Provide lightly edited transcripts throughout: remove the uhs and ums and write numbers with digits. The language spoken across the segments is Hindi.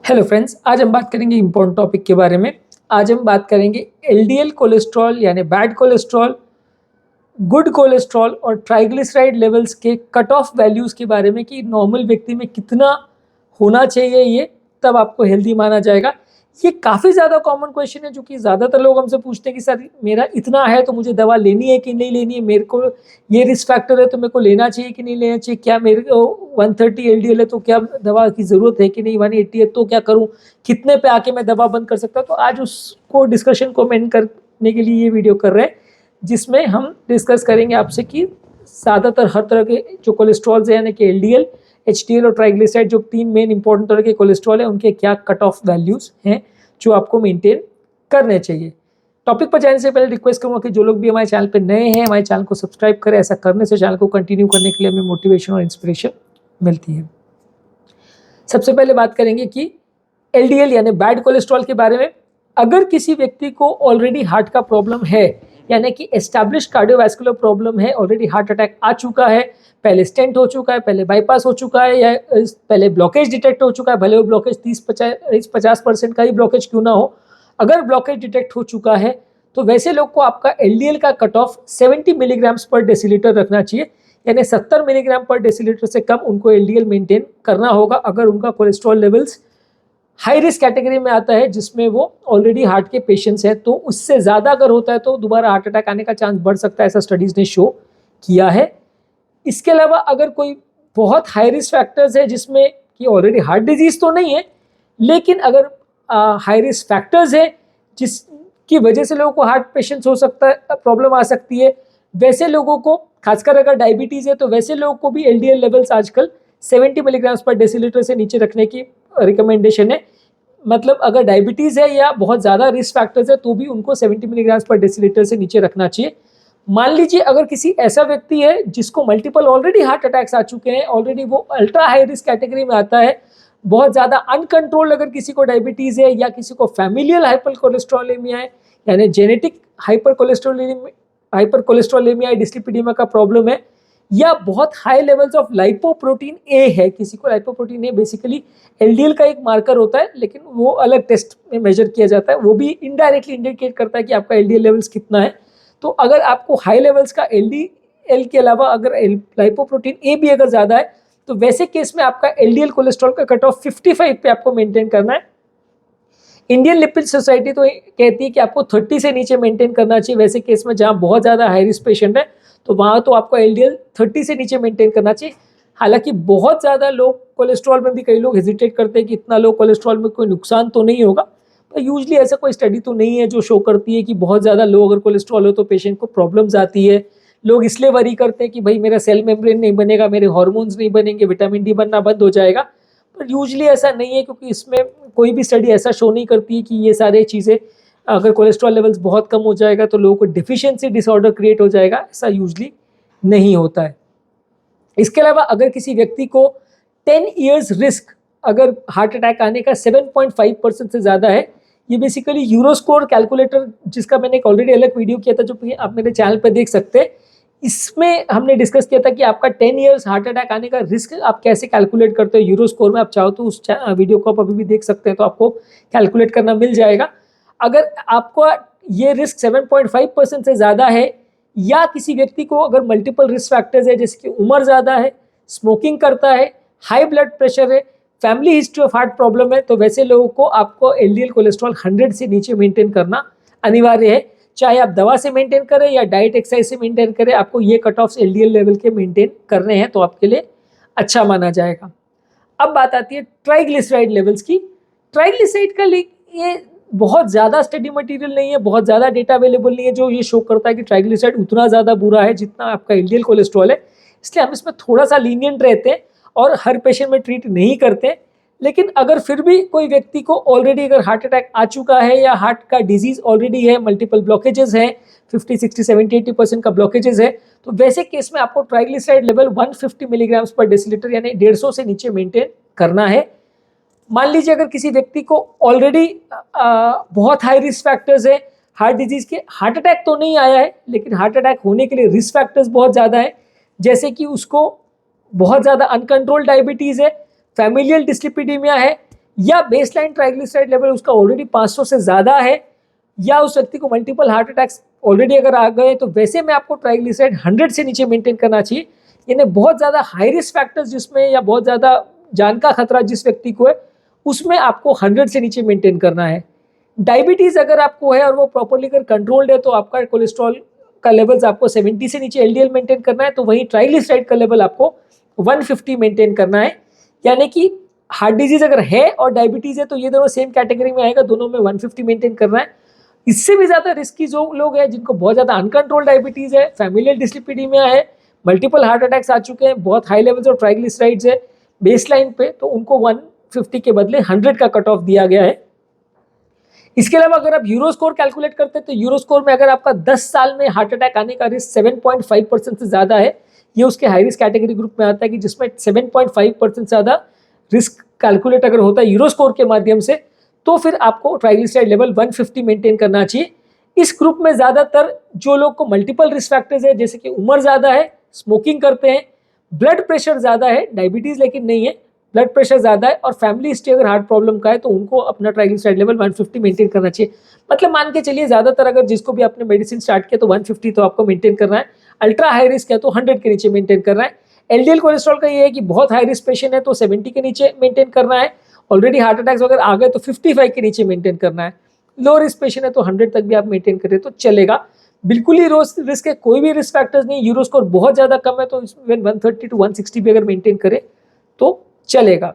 हेलो फ्रेंड्स, आज हम बात करेंगे इम्पोर्टेंट टॉपिक के बारे में। आज हम बात करेंगे एलडीएल कोलेस्ट्रॉल यानी बैड कोलेस्ट्रॉल, गुड कोलेस्ट्रॉल और ट्राइग्लिसराइड लेवल्स के कट ऑफ वैल्यूज़ के बारे में कि नॉर्मल व्यक्ति में कितना होना चाहिए, ये तब आपको हेल्दी माना जाएगा। ये काफ़ी ज़्यादा कॉमन क्वेश्चन है जो कि ज़्यादातर लोग हमसे पूछते हैं कि सर मेरा इतना है तो मुझे दवा लेनी है कि नहीं लेनी है, मेरे को ये रिस्क फैक्टर है तो मेरे को लेना चाहिए कि नहीं लेना चाहिए, क्या मेरे को 130 एलडीएल है तो क्या दवा की ज़रूरत है कि नहीं, 180 है तो क्या करूं, कितने पे आके मैं दवा बंद कर सकता हूं। तो आज उसको डिस्कशन को मेन करने के लिए ये वीडियो कर रहे हैं, जिसमें हम डिस्कस करेंगे आपसे कि ज़्यादातर हर तरह के जो कोलेस्ट्रॉल्स हैं यानी कि एलडीएल, एचडीएल और ट्राइग्लिसराइड, जो तीन मेन इंपॉर्टेंट तरह के कोलेस्ट्रॉल है, उनके क्या कट ऑफ वैल्यूज़ हैं जो आपको मेंटेन करने चाहिए। टॉपिक पर जाने से पहले रिक्वेस्ट करूँगा कि जो लोग भी हमारे चैनल पर नए हैं, हमारे चैनल को सब्सक्राइब करें। ऐसा करने से चैनल को कंटिन्यू करने के लिए हमें मोटिवेशन और इंस्पिरेशन मिलती है। सबसे पहले बात करेंगे कि एलडीएल यानी बैड कोलेस्ट्रॉल के बारे में। अगर किसी व्यक्ति को ऑलरेडी हार्ट का प्रॉब्लम है, यानी कि एस्टैब्लिश कार्डियोवैस्कुलर प्रॉब्लम है, ऑलरेडी हार्ट अटैक आ चुका है, पहले स्टेंट हो चुका है, पहले बाईपास हो चुका है, या पहले ब्लॉकेज डिटेक्ट हो चुका है, भले वो ब्लॉकेज 30-50% का ही ब्लॉकेज क्यों ना हो, अगर ब्लॉकेज डिटेक्ट हो चुका है तो वैसे लोग को आपका एलडीएल का कट ऑफ 70 मिलीग्राम्स पर डेसीलीटर रखना चाहिए, यानी 70 मिलीग्राम पर डेसीलीटर से कम उनको एलडीएल मेंटेन करना होगा अगर उनका cholesterol levels high risk category में आता है, जिसमें वो ऑलरेडी हार्ट के पेशेंट्स हैं। तो उससे ज़्यादा अगर होता है तो दोबारा हार्ट अटैक आने का चांस बढ़ सकता है, ऐसा स्टडीज़ ने शो किया है। इसके अलावा अगर कोई बहुत हाई रिस्क फैक्टर्स है जिसमें कि ऑलरेडी हार्ट डिजीज़ तो नहीं है, लेकिन अगर हाई रिस्क फैक्टर्स है जिसकी वजह से लोगों को हार्ट पेशेंट्स हो सकता है, प्रॉब्लम आ सकती है, वैसे लोगों को, खासकर अगर डायबिटीज़ है तो वैसे लोगों को भी एलडीएल लेवल्स आजकल 70 मिलीग्राम्स पर डेसीलीटर से नीचे रखने की रिकमेंडेशन है। मतलब अगर डायबिटीज़ है या बहुत ज़्यादा रिस्क फैक्टर्स है तो भी उनको 70 मिलीग्राम्स पर डेसीलीटर से नीचे रखना चाहिए। मान लीजिए अगर किसी ऐसा व्यक्ति है जिसको मल्टीपल ऑलरेडी हार्ट अटैक्स आ चुके हैं, ऑलरेडी वो अल्ट्रा हाई रिस्क कैटेगरी में आता है, बहुत ज़्यादा अनकंट्रोल्ड अगर किसी को डायबिटीज़ है या किसी को फैमिलियल हाइपर कोलेस्ट्रॉलेमिया है यानी जेनेटिक हाइपर कोलेस्ट्रॉलेमिया डिस्लिपिडीमिया का प्रॉब्लम है, या बहुत हाई लेवल्स ऑफ लाइपोप्रोटीन ए है, किसी को लाइपोप्रोटीन ए बेसिकली एलडीएल का एक मार्कर होता है लेकिन वो अलग टेस्ट में मेजर किया जाता है, वो भी इनडायरेक्टली इंडिकेट करता है कि आपका एलडीएल लेवल्स कितना है। तो अगर आपको हाई लेवल्स का एलडीएल के अलावा अगर लाइपोप्रोटीन ए भी अगर ज़्यादा है तो वैसे केस में आपका एलडीएल कोलेस्ट्रॉल का कट ऑफ 55 पे आपको मेंटेन करना है। इंडियन लिपिड सोसाइटी तो कहती है कि आपको 30 से नीचे मेंटेन करना चाहिए वैसे केस में जहाँ बहुत ज़्यादा हाई रिस्क पेशेंट है, तो वहाँ तो आपको एलडीएल 30 से नीचे मेंटेन करना चाहिए। हालांकि बहुत ज़्यादा लो कोलेस्ट्रॉल में भी कई लोग हेजिटेट करते हैं कि इतना लो कोलेस्ट्रॉल में कोई नुकसान तो नहीं होगा, पर यूजली ऐसा कोई स्टडी तो नहीं है जो शो करती है कि बहुत ज़्यादा लो अगर कोलेस्ट्रॉल हो तो पेशेंट को प्रॉब्लम्स आती है। लोग इसलिए वरी करते हैं कि भाई मेरा सेल मेम्ब्रेन नहीं बनेगा, मेरे हार्मोन्स नहीं बनेंगे, विटामिन डी बनना बंद हो जाएगा, पर यूजली ऐसा नहीं है, क्योंकि इसमें कोई भी स्टडी ऐसा शो नहीं करती है कि ये सारी चीज़ें, अगर कोलेस्ट्रॉल लेवल्स बहुत कम हो जाएगा तो लोगों को डिफिशियंसी डिसऑर्डर क्रिएट हो जाएगा, ऐसा यूजली नहीं होता है। इसके अलावा अगर किसी व्यक्ति को 10 इयर्स रिस्क अगर हार्ट अटैक आने का 7.5% से ज़्यादा है, ये बेसिकली यूरोस्कोर कैलकुलेटर जिसका मैंने एक ऑलरेडी अलग वीडियो किया था जो आप मेरे चैनल पर देख सकते हैं, इसमें हमने डिस्कस किया था कि आपका 10 इयर्स हार्ट अटैक आने का रिस्क आप कैसे कैलकुलेट करते हो यूरोस्कोर में। आप चाहो तो उस वीडियो को आप अभी भी देख सकते हैं, तो आपको कैलकुलेट करना मिल जाएगा। अगर आपको ये रिस्क 7.5% से ज़्यादा है, या किसी व्यक्ति को अगर मल्टीपल रिस्क फैक्टर्स है जैसे कि उम्र ज़्यादा है, स्मोकिंग करता है, हाई ब्लड प्रेशर है, family history of heart problem है, तो वैसे लोगों को आपको एलडीएल कोलेस्ट्रॉल 100 से नीचे मेंटेन करना अनिवार्य है। चाहे आप दवा से मेंटेन करें या डाइट एक्सरसाइज से मेंटेन करें, आपको ये कट ऑफ एलडीएल लेवल के मेंटेन करने हैं तो आपके लिए अच्छा माना जाएगा। अब बात आती है ट्राइग्लिसराइड लेवल्स की। ट्राइग्लिसराइड का ये बहुत ज़्यादा स्टडी मटेरियल नहीं है, बहुत ज़्यादा डेटा अवेलेबल नहीं है जो ये शो करता है कि ट्राइग्लिसराइड उतना ज़्यादा बुरा है जितना आपका एलडीएल कोलेस्ट्रॉल है, इसलिए हम इसमें थोड़ा सा लीनियंट रहते हैं और हर पेशेंट में ट्रीट नहीं करते। लेकिन अगर फिर भी कोई व्यक्ति को ऑलरेडी अगर हार्ट अटैक आ चुका है या हार्ट का डिजीज ऑलरेडी है, मल्टीपल ब्लॉकेजेस हैं, 50, 60, 70, 80% का ब्लॉकेजेस है, तो वैसे केस में आपको ट्राइग्लिसराइड लेवल 150 मिलीग्राम्स पर डेसीलीटर यानी 150 से नीचे मेंटेन करना है। मान लीजिए अगर किसी व्यक्ति को ऑलरेडी बहुत हाई रिस्क फैक्टर्स है हार्ट डिजीज के, हार्ट अटैक तो नहीं आया है लेकिन हार्ट अटैक होने के लिए रिस्क फैक्टर्स बहुत ज़्यादा है, जैसे कि उसको बहुत ज़्यादा अनकंट्रोल्ड डायबिटीज़ है, फैमिलियल डिस्लिपिडीमिया है, या बेसलाइन ट्राइग्लिसराइड लेवल उसका ऑलरेडी 500 से ज़्यादा है, या उस व्यक्ति को मल्टीपल हार्ट अटैक्स ऑलरेडी अगर आ गए, तो वैसे में आपको ट्राइग्लिसराइड 100 से नीचे मेंटेन करना चाहिए। यानी बहुत ज़्यादा हाई रिस्क फैक्टर्स जिसमें या बहुत ज़्यादा जान का खतरा जिस व्यक्ति को है उसमें आपको 100 से नीचे मेंटेन करना है। डायबिटीज़ अगर आपको है और वो प्रॉपरली अगर कंट्रोल्ड है तो आपका कोलेस्ट्रॉल का लेवल्स आपको 70 से नीचे एलडीएल मेंटेन करना है, तो वहीं ट्राइग्लिसराइड का लेवल आपको 150 मेंटेन करना है। यानी कि हार्ट डिजीज अगर है और डायबिटीज़ है तो ये दोनों सेम कैटेगरी में आएगा, दोनों में 150 मेंटेन करना है। इससे भी ज़्यादा रिस्की जो लोग हैं जिनको बहुत ज़्यादा अनकंट्रोल डायबिटीज़ है, फैमिलियल डिस्लिपिडीमिया है, मल्टीपल हार्ट अटैक्स आ चुके हैं, बहुत हाई लेवल्स ऑफ ट्राइग्लिसराइड्स है बेसलाइन पे, तो उनको 150 के बदले 100 का कट ऑफ दिया गया है। इसके अलावा अगर आप यूरो स्कोर कैलकुलेट करते हैं तो यूरो स्कोर में अगर आपका 10 साल में हार्ट अटैक आने का रिस्क 7.5% से ज़्यादा है, ये उसके हाई रिस्क कैटेगरी ग्रुप में आता है कि जिसमें 7.5% से ज़्यादा रिस्क कैलकुलेट अगर होता है यूरो स्कोर के माध्यम से, तो फिर आपको ट्राइग्लिसराइड लेवल 150 मेंटेन करना चाहिए। इस ग्रुप में ज़्यादातर जो लोग को मल्टीपल रिस्क फैक्टर्स है, जैसे कि उम्र ज़्यादा है, स्मोकिंग करते हैं, ब्लड प्रेशर ज़्यादा है, डायबिटीज़ लेकिन नहीं है, ब्लड प्रेशर ज़्यादा है और फैमिली हिस्ट्री अगर हार्ट प्रॉब्लम का है, तो उनको अपना ट्राइग्लिसराइड लेवल 150 मेंटेन करना चाहिए। मतलब मान के चलिए ज़्यादातर अगर जिसको भी आपने मेडिसिन स्टार्ट किया तो 150 तो आपको मेंटेन करना है, अल्ट्रा हाई रिस्क है तो 100 के नीचे मेंटेन करना है। एलडीएल कोलेस्ट्रॉल का ये है कि बहुत हाई रिस्क पेशेंट है तो 70 के नीचे मेंटेन करना है, ऑलरेडी हार्ट अटैक्स अगर आ गए तो 55 के नीचे मेंटेन करना है, लो रिस्क पेशेंट है तो 100 तक भी आप मेंटेन करें तो चलेगा। बिल्कुल ही रिस्क है, कोई भी रिस्क फैक्टर्स नहीं, यूरो स्कोर बहुत ज़्यादा कम है तो इवन 130 to 160 भी अगर मेंटेन करें तो चलेगा।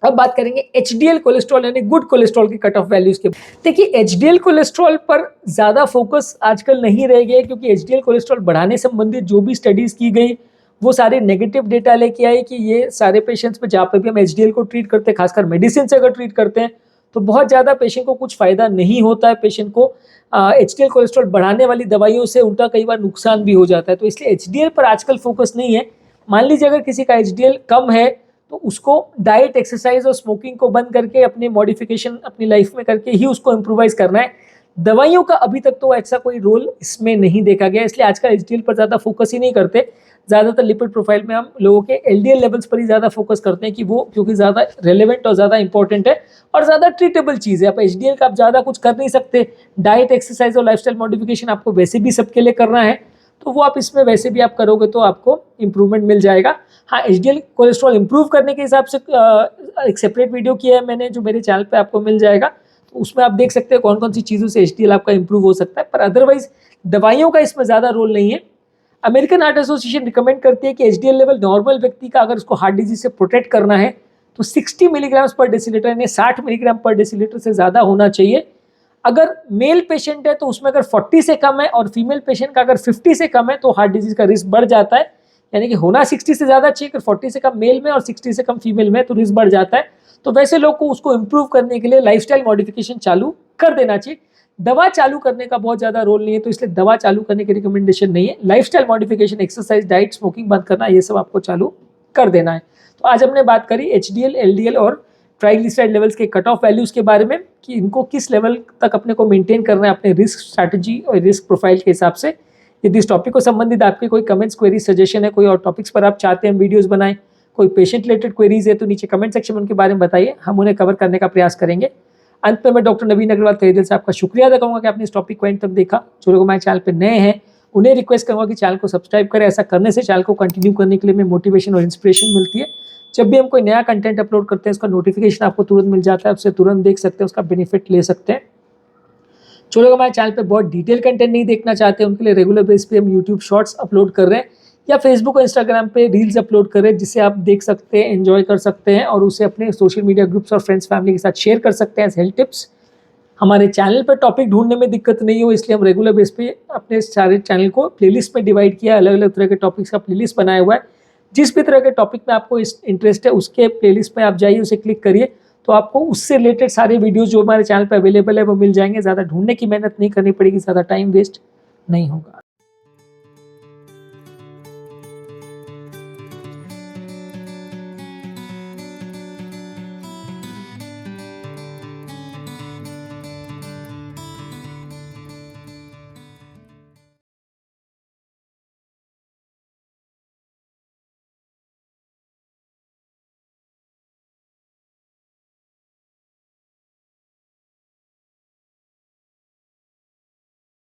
अब बात करेंगे एचडीएल कोलेस्ट्रॉल यानी गुड कोलेस्ट्रॉल की कट ऑफ वैल्यूज के। देखिए एचडीएल कोलेस्ट्रॉल पर ज़्यादा फोकस आजकल नहीं रह गया, क्योंकि एचडीएल कोलेस्ट्रॉल बढ़ाने संबंधित जो भी स्टडीज़ की गई वो सारे नेगेटिव डेटा लेके आए कि ये सारे पेशेंट्स पे जहाँ पर भी हम एचडीएल को ट्रीट करते हैं, खासकर मेडिसिन से अगर ट्रीट करते हैं तो बहुत ज़्यादा पेशेंट को कुछ फ़ायदा नहीं होता है। पेशेंट को एचडीएल कोलेस्ट्रॉल बढ़ाने वाली दवाइयों से उल्टा कई बार नुकसान भी हो जाता है, तो इसलिए एचडीएल पर आजकल फोकस नहीं है। मान लीजिए अगर किसी का एचडीएल कम है तो उसको डाइट, एक्सरसाइज और स्मोकिंग को बंद करके अपने मॉडिफिकेशन अपनी लाइफ में करके ही उसको इम्प्रूवाइज करना है। दवाइयों का अभी तक तो ऐसा कोई रोल इसमें नहीं देखा गया, इसलिए आजकल एचडीएल पर ज़्यादा फोकस ही नहीं करते। ज़्यादातर लिपिड प्रोफाइल में हम लोगों के एलडीएल लेवल्स पर ही ज़्यादा फोकस करते हैं कि वो क्योंकि ज़्यादा रेलेवेंट और ज़्यादा इंपॉर्टेंट है और ज़्यादा ट्रीटेबल चीज़ है। आप एचडीएल का आप ज़्यादा कुछ कर नहीं सकते, डाइट, एक्सरसाइज और लाइफस्टाइल मॉडिफिकेशन आपको वैसे भी सबके लिए करना है, तो वो आप इसमें वैसे भी आप करोगे तो आपको इम्प्रूवमेंट मिल जाएगा। हाँ, एचडीएल कोलेस्ट्रॉल इंप्रूव करने के हिसाब से एक सेपरेट वीडियो किया है मैंने जो मेरे चैनल पे आपको मिल जाएगा, तो उसमें आप देख सकते हैं कौन कौन सी चीज़ों से एचडीएल आपका इंप्रूव हो सकता है, पर अदरवाइज दवाइयों का इसमें ज़्यादा रोल नहीं है। अमेरिकन हार्ट एसोसिएशन रिकमेंड करती है कि एचडीएल लेवल नॉर्मल व्यक्ति का अगर उसको हार्ट डिजीज से प्रोटेक्ट करना है तो 60 मिलीग्राम पर डेसीलीटर यानी 60 मिलीग्राम पर डेसीलीटर से ज़्यादा होना चाहिए। अगर मेल पेशेंट है तो उसमें अगर 40 से कम है और फीमेल पेशेंट का अगर 50 से कम है तो हार्ट डिजीज का रिस्क बढ़ जाता है। यानी कि होना 60 से ज़्यादा चाहिए, अगर 40 से कम मेल में और 60 से कम फीमेल में तो रिस्क बढ़ जाता है। तो वैसे लोग को उसको इम्प्रूव करने के लिए लाइफस्टाइल मॉडिफिकेशन चालू कर देना चाहिए। दवा चालू करने का बहुत ज़्यादा रोल नहीं है, तो इसलिए दवा चालू करने की रिकमेंडेशन नहीं है। Lifestyle modification, exercise, diet, smoking बंद करना, ये सब आपको चालू कर देना है। तो आज हमने बात करी एचडीएल, एलडीएल और ट्राइग्लिसराइड लेवल्स के कट ऑफ वैल्यूज़ के बारे में कि इनको किस लेवल तक अपने को मेंटेन करना है अपने रिस्क स्ट्रैटेजी और रिस्क प्रोफाइल के हिसाब से। यदि इस टॉपिक को संबंधित आपके कोई कमेंट्स, क्वेरी, सजेशन है, कोई और टॉपिक्स पर आप चाहते हैं हम वीडियोस बनाएं, कोई पेशेंट रिलेटेड क्वेरीज है तो नीचे कमेंट सेक्शन में उनके बारे में बताइए, हम उन्हें कवर करने का प्रयास करेंगे। अंत में मैं डॉक्टर नवीन अग्रवाल तहे दिल से आपका शुक्रिया अदा करूँगा कि आपने इस टॉपिक को एंड तक देखा। जो लोग हमारे चैनल पर नए हैं उन्हें रिक्वेस्ट करूँगा कि चैनल को सब्सक्राइब करें। ऐसा करने से चैनल को कंटिन्यू करने के लिए हमें मोटिवेशन और इंस्पिरेशन मिलती है। जब भी हम कोई नया कंटेंट अपलोड करते हैं उसका नोटिफिकेशन आपको तुरंत मिल जाता है, उससे तुरंत देख सकते हैं, उसका बेनिफिट ले सकते हैं। जो लोग हमारे चैनल पे बहुत डिटेल कंटेंट नहीं देखना चाहते उनके लिए रेगुलर बेस पे हम यूट्यूब शॉर्ट्स अपलोड कर रहे हैं या फेसबुक और इंस्टाग्राम पे रील्स अपलोड कर रहे हैं, जिसे आप देख सकते हैं, एंजॉय कर सकते हैं और उसे अपने सोशल मीडिया ग्रुप्स और फ्रेंड्स फैमिली के साथ शेयर कर सकते हैं एज हेल्थ टिप्स। हमारे चैनल पर टॉपिक ढूंढने में दिक्कत नहीं हो, इसलिए हम रेगुलर बेस पे अपने सारे चैनल को प्लेलिस्ट में डिवाइड किया है, अलग अलग तरह के टॉपिक्स का प्लेलिस्ट बनाया हुआ है। जिस भी तरह के टॉपिक में आपको इंटरेस्ट है उसके प्लेलिस्ट में आप जाइए, उसे क्लिक करिए तो आपको उससे रिलेटेड सारे वीडियोस जो हमारे चैनल पर अवेलेबल है वो मिल जाएंगे। ज़्यादा ढूंढने की मेहनत नहीं करनी पड़ेगी, ज़्यादा टाइम वेस्ट नहीं होगा।